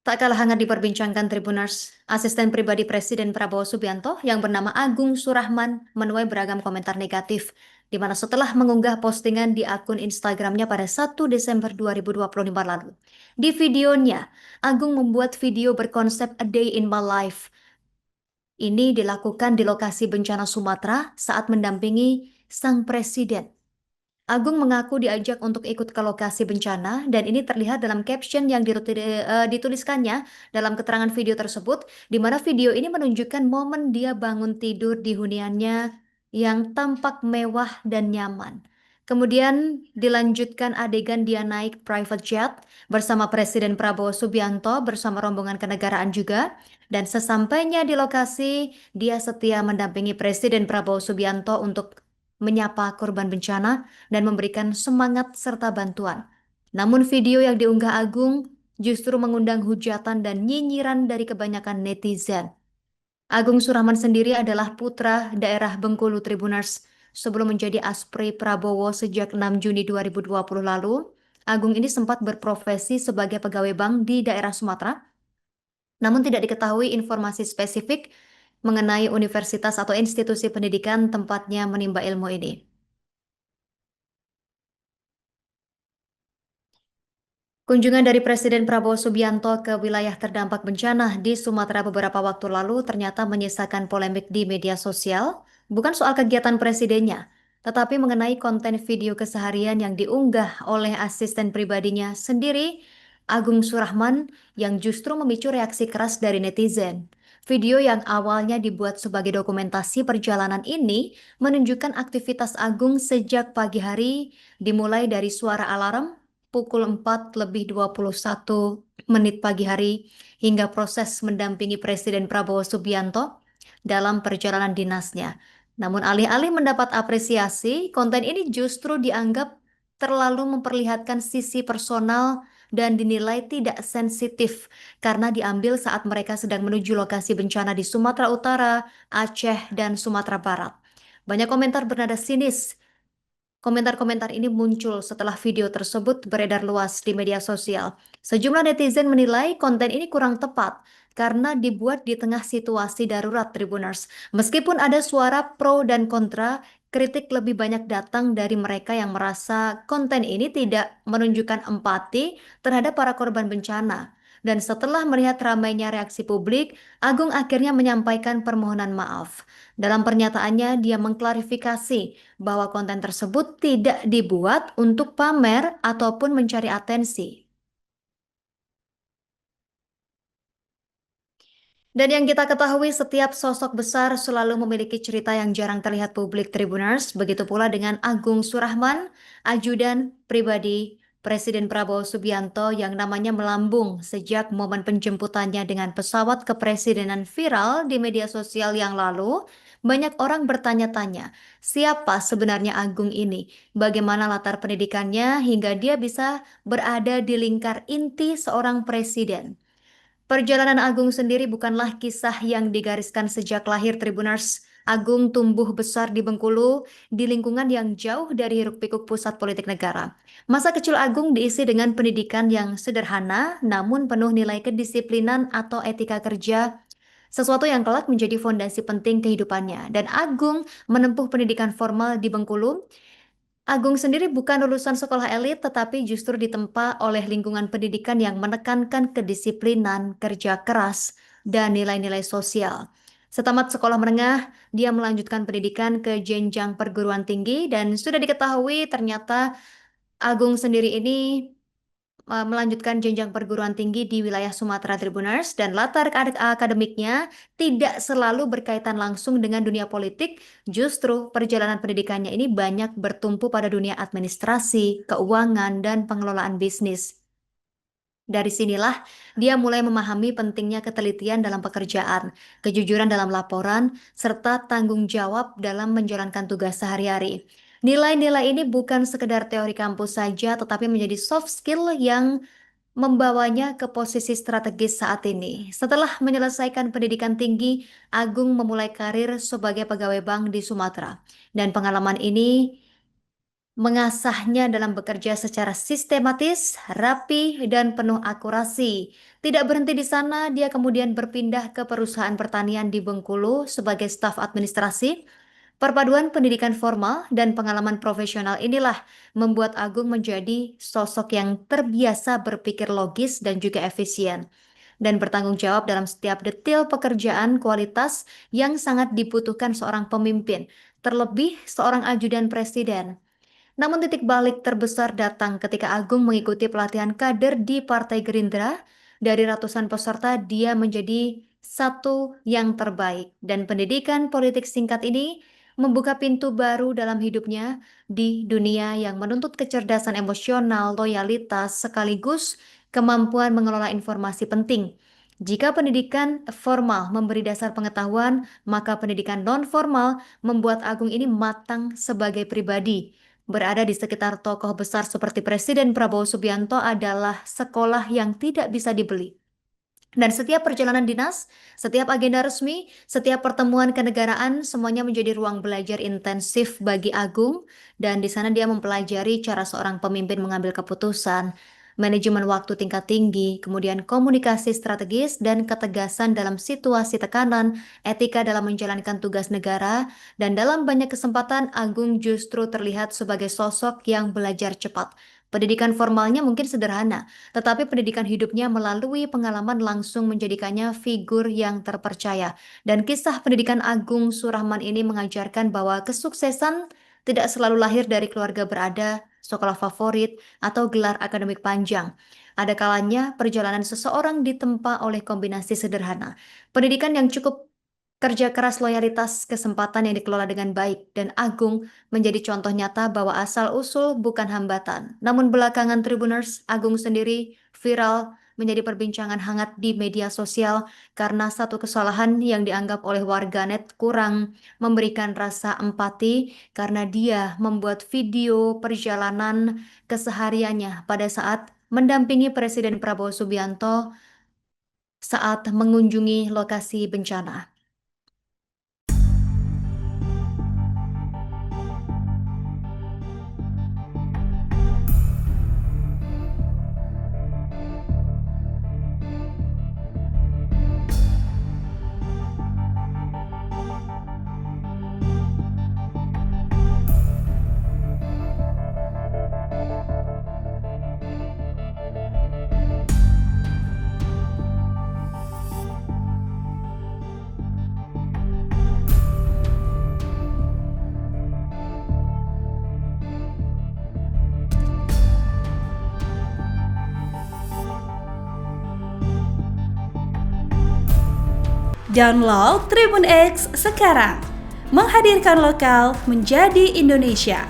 Tak kalah hangat diperbincangkan Tribuners, asisten pribadi Presiden Prabowo Subianto yang bernama Agung Surahman menuai beragam komentar negatif, di mana setelah mengunggah postingan di akun Instagramnya pada 1 Desember 2025 lalu. Di videonya, Agung membuat video berkonsep A Day in My Life. Ini dilakukan di lokasi bencana Sumatera saat mendampingi sang presiden. Agung mengaku diajak untuk ikut ke lokasi bencana dan ini terlihat dalam caption yang dituliskannya dalam keterangan video tersebut, di mana video ini menunjukkan momen dia bangun tidur di huniannya yang tampak mewah dan nyaman. Kemudian dilanjutkan adegan dia naik private jet bersama Presiden Prabowo Subianto bersama rombongan kenegaraan juga. Dan sesampainya di lokasi, dia setia mendampingi Presiden Prabowo Subianto untuk menyapa korban bencana dan memberikan semangat serta bantuan. Namun video yang diunggah Agung justru mengundang hujatan dan nyinyiran dari kebanyakan netizen. Agung Surahman sendiri adalah putra daerah Bengkulu Tribuners. Sebelum menjadi Aspri Prabowo sejak 6 Juni 2020 lalu, Agung ini sempat berprofesi sebagai pegawai bank di daerah Sumatera, namun tidak diketahui informasi spesifik mengenai universitas atau institusi pendidikan tempatnya menimba ilmu ini. Kunjungan dari Presiden Prabowo Subianto ke wilayah terdampak bencana di Sumatera beberapa waktu lalu ternyata menyisakan polemik di media sosial, bukan soal kegiatan presidennya, tetapi mengenai konten video keseharian yang diunggah oleh asisten pribadinya sendiri, Agung Surahman, yang justru memicu reaksi keras dari netizen. Video yang awalnya dibuat sebagai dokumentasi perjalanan ini menunjukkan aktivitas Agung sejak pagi hari, dimulai dari suara alarm pukul 4:21 pagi hari hingga proses mendampingi Presiden Prabowo Subianto dalam perjalanan dinasnya. Namun alih-alih mendapat apresiasi, konten ini justru dianggap terlalu memperlihatkan sisi personal dan dinilai tidak sensitif karena diambil saat mereka sedang menuju lokasi bencana di Sumatera Utara, Aceh, dan Sumatera Barat. Banyak komentar bernada sinis. Komentar-komentar ini muncul setelah video tersebut beredar luas di media sosial. Sejumlah netizen menilai konten ini kurang tepat karena dibuat di tengah situasi darurat Tribuners. Meskipun ada suara pro dan kontra, kritik lebih banyak datang dari mereka yang merasa konten ini tidak menunjukkan empati terhadap para korban bencana. Dan setelah melihat ramainya reaksi publik, Agung akhirnya menyampaikan permohonan maaf. Dalam pernyataannya, dia mengklarifikasi bahwa konten tersebut tidak dibuat untuk pamer ataupun mencari atensi. Dan yang kita ketahui, setiap sosok besar selalu memiliki cerita yang jarang terlihat publik Tribuners. Begitu pula dengan Agung Surahman, ajudan pribadi Presiden Prabowo Subianto yang namanya melambung sejak momen penjemputannya dengan pesawat kepresidenan viral di media sosial yang lalu. Banyak orang bertanya-tanya, siapa sebenarnya Agung ini? Bagaimana latar pendidikannya hingga dia bisa berada di lingkar inti seorang presiden? Perjalanan Agung sendiri bukanlah kisah yang digariskan sejak lahir Tribuners. Agung tumbuh besar di Bengkulu, di lingkungan yang jauh dari hiruk-pikuk pusat politik negara. Masa kecil Agung diisi dengan pendidikan yang sederhana, namun penuh nilai kedisiplinan atau etika kerja, sesuatu yang kelak menjadi fondasi penting kehidupannya. Dan Agung menempuh pendidikan formal di Bengkulu. Agung sendiri bukan lulusan sekolah elit, tetapi justru ditempa oleh lingkungan pendidikan yang menekankan kedisiplinan, kerja keras, dan nilai-nilai sosial. Setamat sekolah menengah, dia melanjutkan pendidikan ke jenjang perguruan tinggi dan sudah diketahui ternyata Agung sendiri ini melanjutkan jenjang perguruan tinggi di wilayah Sumatera Tribuners dan latar akademiknya tidak selalu berkaitan langsung dengan dunia politik, justru perjalanan pendidikannya ini banyak bertumpu pada dunia administrasi, keuangan, dan pengelolaan bisnis. Dari sinilah dia mulai memahami pentingnya ketelitian dalam pekerjaan, kejujuran dalam laporan, serta tanggung jawab dalam menjalankan tugas sehari-hari. Nilai-nilai ini bukan sekedar teori kampus saja, tetapi menjadi soft skill yang membawanya ke posisi strategis saat ini. Setelah menyelesaikan pendidikan tinggi, Agung memulai karir sebagai pegawai bank di Sumatera. Dan pengalaman ini mengasahnya dalam bekerja secara sistematis, rapi, dan penuh akurasi. Tidak berhenti di sana, dia kemudian berpindah ke perusahaan pertanian di Bengkulu sebagai staf administrasi. Perpaduan pendidikan formal dan pengalaman profesional inilah membuat Agung menjadi sosok yang terbiasa berpikir logis dan juga efisien, dan bertanggung jawab dalam setiap detail pekerjaan kualitas yang sangat dibutuhkan seorang pemimpin, terlebih seorang ajudan presiden. Namun titik balik terbesar datang ketika Agung mengikuti pelatihan kader di Partai Gerindra. Dari ratusan peserta, dia menjadi satu yang terbaik. Dan pendidikan politik singkat ini membuka pintu baru dalam hidupnya di dunia yang menuntut kecerdasan emosional, loyalitas, sekaligus kemampuan mengelola informasi penting. Jika pendidikan formal memberi dasar pengetahuan, maka pendidikan non-formal membuat Agung ini matang sebagai pribadi. Berada di sekitar tokoh besar seperti Presiden Prabowo Subianto adalah sekolah yang tidak bisa dibeli. Dan setiap perjalanan dinas, setiap agenda resmi, setiap pertemuan kenegaraan, semuanya menjadi ruang belajar intensif bagi Agung. Dan di sana dia mempelajari cara seorang pemimpin mengambil keputusan, manajemen waktu tingkat tinggi, kemudian komunikasi strategis dan ketegasan dalam situasi tekanan, etika dalam menjalankan tugas negara, dan dalam banyak kesempatan Agung justru terlihat sebagai sosok yang belajar cepat. Pendidikan formalnya mungkin sederhana, tetapi pendidikan hidupnya melalui pengalaman langsung menjadikannya figur yang terpercaya. Dan kisah pendidikan Agung Surahman ini mengajarkan bahwa kesuksesan tidak selalu lahir dari keluarga berada, sekolah favorit, atau gelar akademik panjang. Ada kalanya perjalanan seseorang ditempa oleh kombinasi sederhana. Pendidikan yang cukup, kerja keras, loyalitas, kesempatan yang dikelola dengan baik, dan Agung menjadi contoh nyata bahwa asal-usul bukan hambatan. Namun belakangan Tribuners, Agung sendiri viral menjadi perbincangan hangat di media sosial karena satu kesalahan yang dianggap oleh warganet kurang memberikan rasa empati karena dia membuat video perjalanan kesehariannya pada saat mendampingi Presiden Prabowo Subianto saat mengunjungi lokasi bencana. Download Tribun X sekarang, menghadirkan lokal menjadi Indonesia.